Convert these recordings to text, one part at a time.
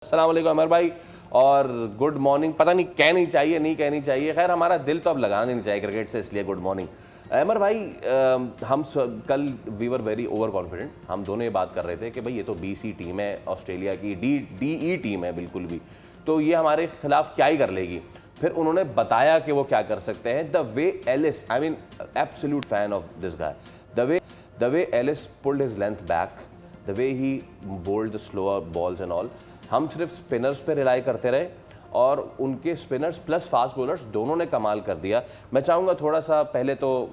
السلام علیکم عمر بھائی اور گڈ مارننگ. پتہ نہیں کہنی چاہیے نہیں کہنی چاہیے, خیر ہمارا دل تو اب لگانا نہیں چاہیے کرکٹ سے, اس لیے گڈ مارننگ عمر بھائی. ہم کل وی ور ویری اوور کانفیڈنٹ, ہم دونوں یہ بات کر رہے تھے کہ بھائی یہ تو بی سی ٹیم ہے, آسٹریلیا کی ڈی ای ٹیم ہے بالکل بھی, تو یہ ہمارے خلاف کیا ہی کر لے گی. پھر انہوں نے بتایا کہ وہ کیا کر سکتے ہیں. The way Ellis, I mean absolute fan of this guy, the way Ellis pulled his length back, the way he bowled the slower balls and all. ہم صرف اسپنرز پہ ریلائی کرتے رہے اور ان کے اسپنرز پلس فاسٹ بولرز دونوں نے کمال کر دیا. میں چاہوں گا تھوڑا سا پہلے تو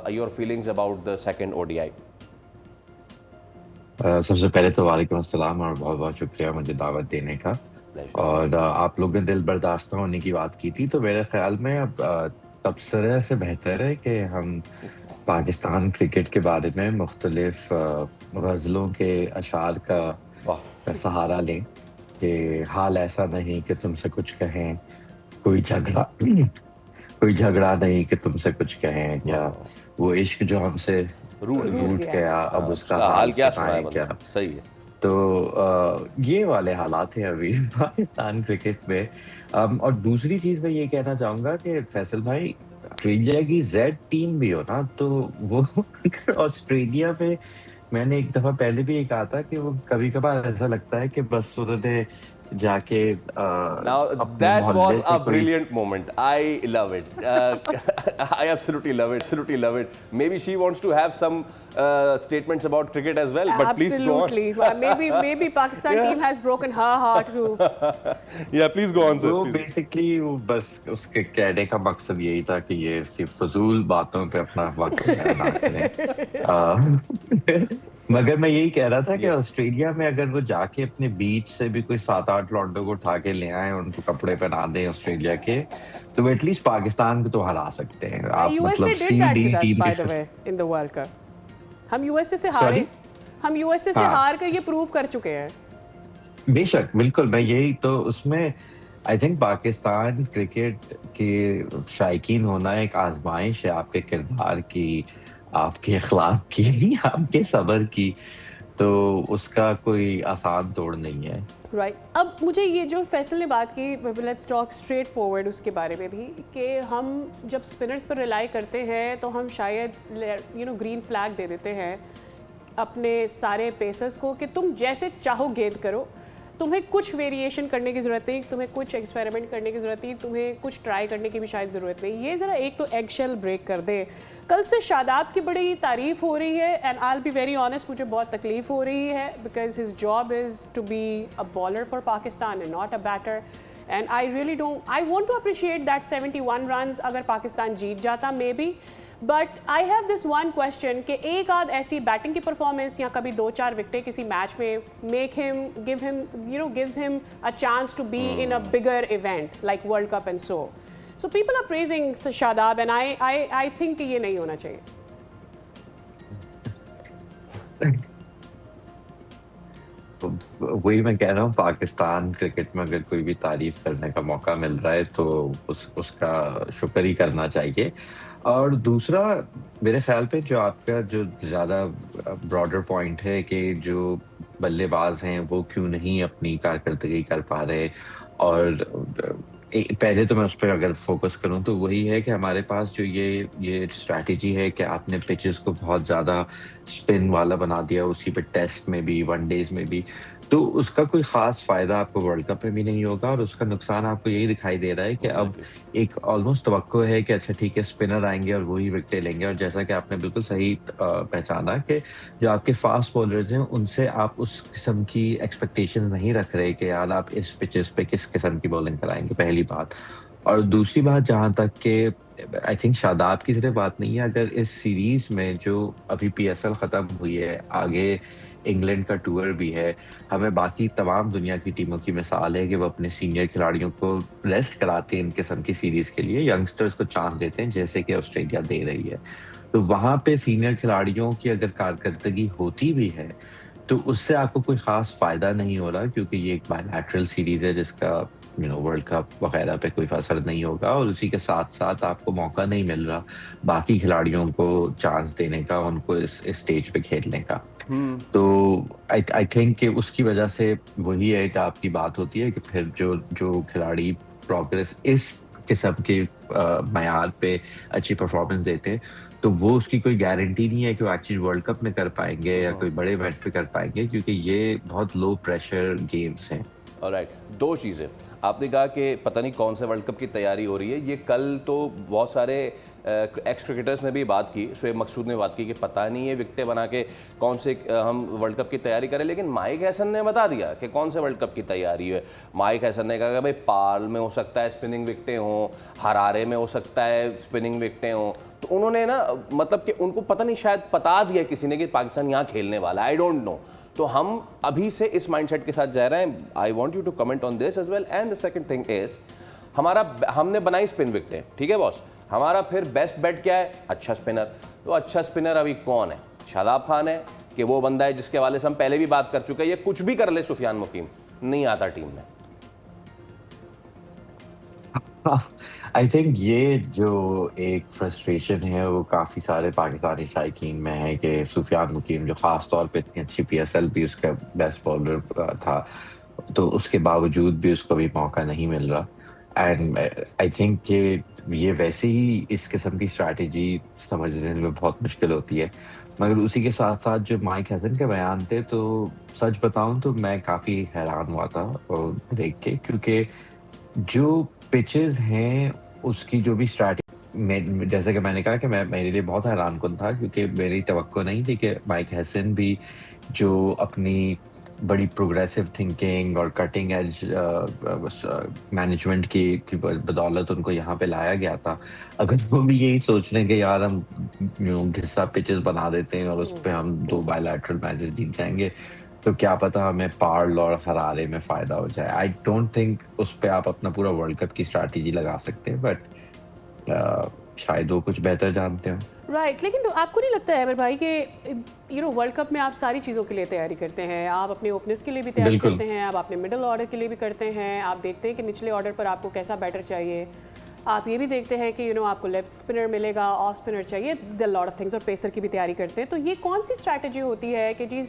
your feelings about the second O D I. سب سے پہلے تو وعلیکم السلام اور بہت بہت شکریہ مجھے دعوت دینے کا. اور آپ لوگ نے دل برداشتہ ہونے کی بات کی تھی, تو میرے خیال میں اب تبصرے سے بہتر ہے کہ ہم پاکستان کرکٹ کے بارے میں مختلف غزلوں کے اشعار کا سہارا لیں کہ حال ایسا نہیں کہ تم سے کچھ کہیں, کوئی جھگڑا نہیں کہ تم سے کچھ کہیں, یا وہ عشق جو ہم سے روٹ گیا اب اس کا حال کیا سنائیں کیا. صحیح ہے. تو یہ والے حالات ہیں ابھی پاکستان کرکٹ میں. اور دوسری چیز میں یہ کہنا چاہوں گا کہ فیصل بھائی, آسٹریلیا کی زیڈ ٹیم بھی ہو نا, تو وہ آسٹریلیا میں نے ایک دفعہ پہلے بھی یہ کہا تھا کہ وہ کبھی کبھار ایسا لگتا ہے کہ بس انہوں نے جا کے Now that was a brilliant moment. I love it. I absolutely love it. Maybe she wants to have some statements about cricket as well, but please go on. Absolutely. Maybe Pakistan team has broken her heart too. Yeah, please go on, sir. وہ basically بس اس کے کہنے کا مقصد یہی تھا کہ یہ صرف فضول باتوں پہ اپنا وقت نہ کریں. مگر میں یہی کہہ رہا تھا کہ آسٹریلیا میں اگر وہ جا کے اپنے بیچ سے بھی کوئی 7-8 لانڈوں کو اٹھا کے لے آئیں, ان کو کپڑے پہنا دیں آسٹریلیا کے, تو وہ ایٹ لیسٹ پاکستان کو تو ہرا سکتے ہیں. آپ مطلب سی ڈی ٹیم ہم یو ایس اے سے ہارے, ہم یو ایس اے سے ہار کر یہ پروو کر چکے ہیں. بے شک, بالکل. میں یہی تو اس میں آئی تھنک پاکستان کرکٹ کے شائقین ہونا ایک آزمائش ہے آپ کے کردار کی, آپ کے اخلاق کی, آپ کے صبر کی, تو اس کا کوئی آسان توڑ نہیں ہے. رائٹ. اب مجھے یہ جو فیصل نے بات کی, لیٹس ٹاک اسٹریٹ فارورڈ اس کے بارے میں بھی, کہ ہم جب اسپنرز پر ریلائی کرتے ہیں تو ہم شاید گرین فلیگ دے دیتے ہیں اپنے سارے پیسرز کو کہ تم جیسے چاہو گیند کرو, تمہیں کچھ ویریشن کرنے کی ضرورت نہیں, تمہیں کچھ ایکسپیریمنٹ کرنے کی ضرورت نہیں, تمہیں کچھ ٹرائی کرنے کی بھی شاید ضرورت نہیں. یہ ذرا ایک تو ایگ شیل بریک کر دے. کل سے شاداب کی بڑی تعریف ہو رہی ہے, and I will be very honest, مجھے بہت تکلیف ہو رہی ہے, because his job is to be a bowler for Pakistan and not a batter. And I really don't, I want to appreciate that 71 runs اگر پاکستان جیت جاتا maybe, but I have this one question کہ ایک آدھ ایسی batting کی performance یا کبھی 2-4 وکٹیں کسی میچ میں میک ہم gives him a chance to be in a bigger event like World Cup and so people are praising Shadab and I think کہ یہ نہیں ہونا چاہیے. وہی میں کہہ رہا ہوں, پاکستان کرکٹ میں اگر کوئی بھی تعریف کرنے کا موقع مل رہا ہے تو اس کا شکر ہی کرنا چاہیے. اور دوسرا میرے خیال پہ جو آپ کا جو زیادہ براڈر پوائنٹ ہے کہ جو بلے باز ہیں وہ کیوں نہیں اپنی کارکردگی کر پا رہے, اور پہلے تو میں اس پہ اگر فوکس کروں تو وہی ہے کہ ہمارے پاس جو یہ اسٹریٹجی ہے کہ آپ نے پچز کو بہت زیادہ اسپن والا بنا دیا, اسی پہ ٹیسٹ میں بھی ون ڈیز میں بھی, تو اس کا کوئی خاص فائدہ آپ کو ورلڈ کپ میں بھی نہیں ہوگا, اور اس کا نقصان آپ کو یہی دکھائی دے رہا ہے کہ اب ایک آلموسٹ توقع ہے کہ اچھا ٹھیک ہے اسپنر آئیں گے اور وہی وکٹیں لیں گے. اور جیسا کہ آپ نے بالکل صحیح پہچانا کہ جو آپ کے فاسٹ بولرز ہیں ان سے آپ اس قسم کی ایکسپیکٹیشن نہیں رکھ رہے کہ یار آپ اس پچز پہ کس قسم کی بولنگ کرائیں گے, پہلی بات. اور دوسری بات, جہاں تک کہ آئی تھنک شاداب کی صرف بات نہیں ہے, اگر اس سیریز میں جو ابھی پی ایس ایل ختم ہوئی ہے, آگے انگلینڈ کا ٹور بھی ہے, ہمیں باقی تمام دنیا کی ٹیموں کی مثال ہے کہ وہ اپنے سینئر کھلاڑیوں کو ریسٹ کراتے ہیں ان قسم کی سیریز کے لیے, ینگسٹرز کو چانس دیتے ہیں جیسے کہ آسٹریلیا دے رہی ہے. تو وہاں پہ سینئر کھلاڑیوں کی اگر کارکردگی ہوتی بھی ہے تو اس سے آپ کو کوئی خاص فائدہ نہیں ہو رہا, کیونکہ یہ ایک بائیلیٹرل سیریز ہے جس کا वर्ल्ड कप वगैरह पे कोई असर नहीं होगा, और उसी के साथ साथ आपको मौका नहीं मिल रहा बाकी खिलाड़ियों को चांस देने का, उनको इस स्टेज पे खेलने का। तो आई थिंक कि उसकी वजह से वही एक आपकी बात होती है कि फिर जो जो खिलाड़ी प्रोग्रेस इस किस्म के मयार पे अच्छी परफॉर्मेंस देते हैं, तो वो उसकी कोई गारंटी नहीं है कि वो एक्चुअली वर्ल्ड कप में कर पाएंगे या कोई बड़े मैच पे कर पाएंगे, क्योंकि ये बहुत लो प्रेशर गेम्स हैं। ऑलराइट, दो चीज़ें आपने कहा कि पता नहीं कौन से वर्ल्ड कप की तैयारी हो रही है। ये कल तो बहुत सारे एक्स क्रिकेटर्स ने भी बात की, शोएब मकसूद ने बात की कि पता नहीं ये विकटें बना के कौन से हम वर्ल्ड कप की तैयारी करें, लेकिन माइक हैसन ने बता दिया कि कौन से वर्ल्ड कप की तैयारी है। माइक हैसन ने कहा कि भाई पाल में हो सकता है स्पिनिंग विकटें हों, हरारे में हो सकता है स्पिनिंग विकटें हों। तो उन्होंने ना मतलब कि उनको पता नहीं शायद बता दिया किसी ने कि पाकिस्तान यहाँ खेलने वाला है, आई डोंट नो। तो हम अभी से इस माइंडसेट के साथ जा रहे हैं। I want you to comment on this as well. And the second thing is हमने बनाई स्पिन विकटें, ठीक है बॉस, हमारा फिर बेस्ट बैट क्या है? अच्छा स्पिनर। तो अच्छा स्पिनर अभी कौन है? शादाब खान है कि वो बंदा है जिसके हवाले से हम पहले भी बात कर चुके हैं, ये कुछ भी कर ले सुफियान मुकीम नहीं आता टीम में। आई थिंक ये जो एक फ्रस्ट्रेशन है वो काफ़ी सारे पाकिस्तानी शायकीन में है कि सुफियान मुकीम जो ख़ास तौर पे इतनी अच्छी PSL भी उसका बेस्ट बॉलर था, तो उसके बावजूद भी उसको भी मौका नहीं मिल रहा। एंड आई थिंक कि ये वैसे ही इस किस्म की स्ट्रैटेजी समझने में बहुत मुश्किल होती है। मगर उसी के साथ साथ जो माइक हैसन के बयान थे, तो सच बताऊं तो मैं काफ़ी हैरान हुआ था और देख के, क्योंकि जो पिचेस हैं उसकी जो भी स्ट्रैटेजी, जैसे कि मैंने कहा कि मैं मेरे लिए बहुत हैरानकुन था, क्योंकि मेरी तवक्को नहीं थी कि माइक हैसन भी जो अपनी बड़ी प्रोग्रेसिव थिंकिंग और कटिंग एज मैनेजमेंट की बदौलत उनको यहाँ पे लाया गया था, अगर वो भी यही सोच रहे हैं कि यार हम घिस्सा पिचेस बना देते हैं और उस पर हम 2 बायलैटरल मैचेस जीत जाएंगे, तो क्या पता हमें पार्ल और हरारे में फायदा हो जाए। आई डोंट थिंक उस पर आप अपना पूरा वर्ल्ड कप की स्ट्रैटेजी लगा सकते हैं, बट शायद वो कुछ बेहतर जानते हो। राइट, लेकिन आपको नहीं लगता है अमर भाई कि वर्ल्ड कप में आप सारी चीज़ों के लिए तैयारी करते हैं, आप अपने ओपनर्स के लिए भी तैयारी करते हैं, आप अपने मिडिल ऑर्डर के लिए भी करते हैं, आप देखते हैं कि निचले ऑर्डर पर आपको कैसा बैटर चाहिए, आप ये भी देखते हैं कि आपको लेफ्ट स्पिनर मिलेगा, ऑफ स्पिनर चाहिए, द लॉट ऑफ थिंग्स, और पेसर की भी तैयारी करते हैं। तो ये कौन सी स्ट्रैटेजी होती है कि जी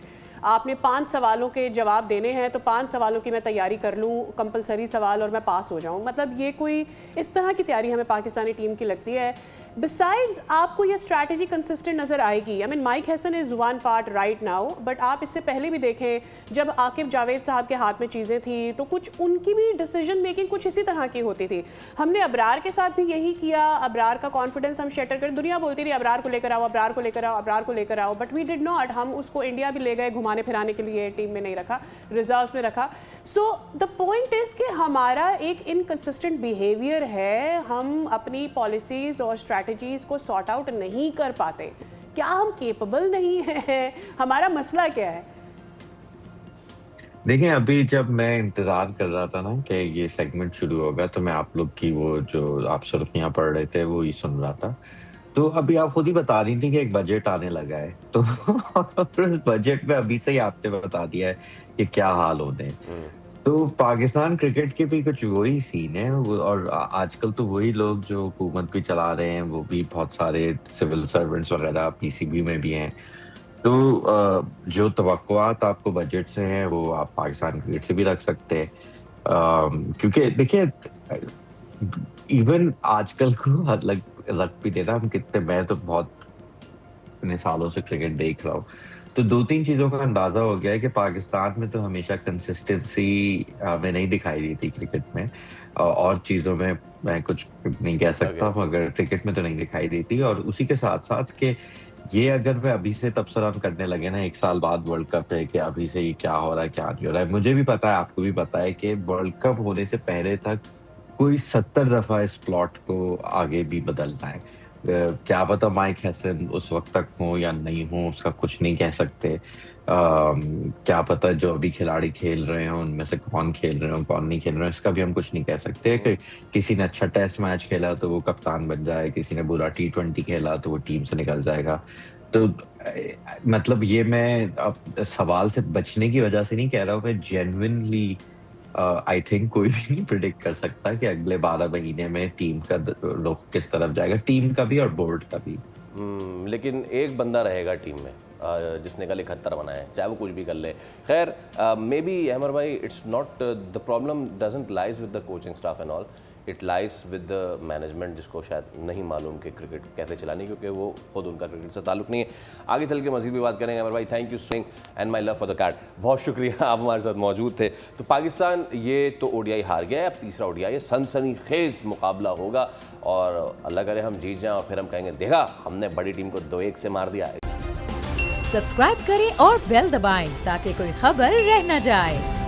आपने 5 सवालों के जवाब देने हैं तो 5 सवालों की मैं तैयारी कर लूँ, कंपलसरी सवाल, और मैं पास हो जाऊँ? मतलब ये कोई इस तरह की तैयारी हमें पाकिस्तानी टीम की लगती है? बिसाइड्स आपको ये स्ट्रैटेजी कंसिस्टेंट नज़र आएगी? I mean mic Hesson is one part right now, but आप इससे पहले भी देखें जब आकिब जावेद साहब के हाथ में चीज़ें थी तो कुछ उनकी भी डिसीजन मेकिंग कुछ इसी तरह की होती थी। हमने अबरार के साथ भी यही किया, अबरार का कॉन्फिडेंस हम शैटर कर, दुनिया बोलती रही अबरार को लेकर आओ, अबरार को लेकर आओ, अबरार को लेकर आओ, बट वी डिड नॉट। हम उसको इंडिया भी ले गए घुमाने फिराने के लिए, टीम में नहीं रखा, रिजर्व्स में रखा। सो द पॉइंट इज़ कि हमारा एक इनकंसिस्टेंट बिहेवियर है, हम अपनी पॉलिसीज़ और स्ट्रैटेजीज़ को सॉर्ट आउट नहीं कर पाते। क्या हम केपेबल नहीं हैं? हमारा मसला क्या है? देखिए, अभी जब मैं इंतजार कर रहा था ना कि ये सेगमेंट शुरू होगा, तो मैं आप लोग की वो जो आप सुर्खियां पढ़ रहे थे वो ही सुन रहा था। तो अभी आप खुद ही बता रही थी कि एक बजट आने लगा है, तो उस बजट में अभी से ही आपने बता दिया है कि क्या हाल होते हैं। तो पाकिस्तान क्रिकेट के भी कुछ वही सीन है, और आजकल तो वही लोग जो हुकूमत भी चला रहे हैं, वो भी बहुत सारे सिविल सर्वेंट्स वगैरह PCB में भी हैं। तो जो तवक्कुआत आपको बजट से हैं वो आप पाकिस्तान क्रिकेट से भी रख सकते हैं, क्योंकि देखिए इवन आजकल को अलग रख भी देना हम कितने, मैं तो बहुत इतने सालों से क्रिकेट देख रहा हूँ, तो 2-3 चीजों का अंदाजा हो गया है कि पाकिस्तान में तो हमेशा कंसिस्टेंसी हमें नहीं दिखाई दी थी क्रिकेट में, और चीजों में मैं कुछ नहीं कह सकता हूँ, मगर क्रिकेट में तो नहीं दिखाई दी थी। और उसी के साथ साथ कि ये अगर मैं अभी से तबसरा हम करने लगे ना 1 साल बाद वर्ल्ड कप है कि अभी से ये क्या हो रहा है क्या नहीं हो रहा है, मुझे भी पता है, आपको भी पता है कि वर्ल्ड कप होने से पहले तक कोई 70 दफा इस प्लॉट को आगे भी बदलना है। क्या पता माइक हैसन उस वक्त तक हो या नहीं हो, उसका कुछ नहीं कह सकते। क्या पता जो अभी खिलाड़ी खेल रहे हो उनमें से कौन खेल रहे हो कौन नहीं खेल रहे हो, इसका भी हम कुछ नहीं कह सकते। कि किसी ने अच्छा टेस्ट मैच खेला तो वो कप्तान बन जाए, किसी ने बुरा T20 खेला तो वो टीम से निकल जाएगा। तो मतलब ये मैं अब सवाल से बचने की वजह से नहीं कह रहा हूँ, मैं जेन्युइनली आई थिंक कोई भी नहीं प्रिडिक्ट कर सकता कि अगले 12 महीने में टीम का रुख किस तरफ जाएगा, टीम का भी और बोर्ड का भी। लेकिन एक बंदा रहेगा टीम में जिसने कल 71 बनाए हैं, चाहे वो कुछ भी कर ले। खैर मे बी अहमर भाई, it's not the problem doesn't lies with the coaching staff and all, it lies with the management, जिसको शायद नहीं मालूम कि क्रिकेट कैसे चलानी, क्योंकि वो खुद उनका क्रिकेट से ताल्लुक नहीं है। आगे चल के मजीद भी बात करेंगे अमर भाई। Thank you sing and my love for the cat, बहुत शुक्रिया आप हमारे साथ मौजूद थे। तो पाकिस्तान ये तो ओडीआई हार गया है, अब तीसरा ओडीआई है, सनसनीखेज मुकाबला होगा और अल्लाह करे हम जीत जाएं और फिर हम कहेंगे देखा हमने बड़ी टीम को 2-1 से मार दिया। सब्सक्राइब करें और बेल दबाएं ताकि कोई खबर रह न जाए।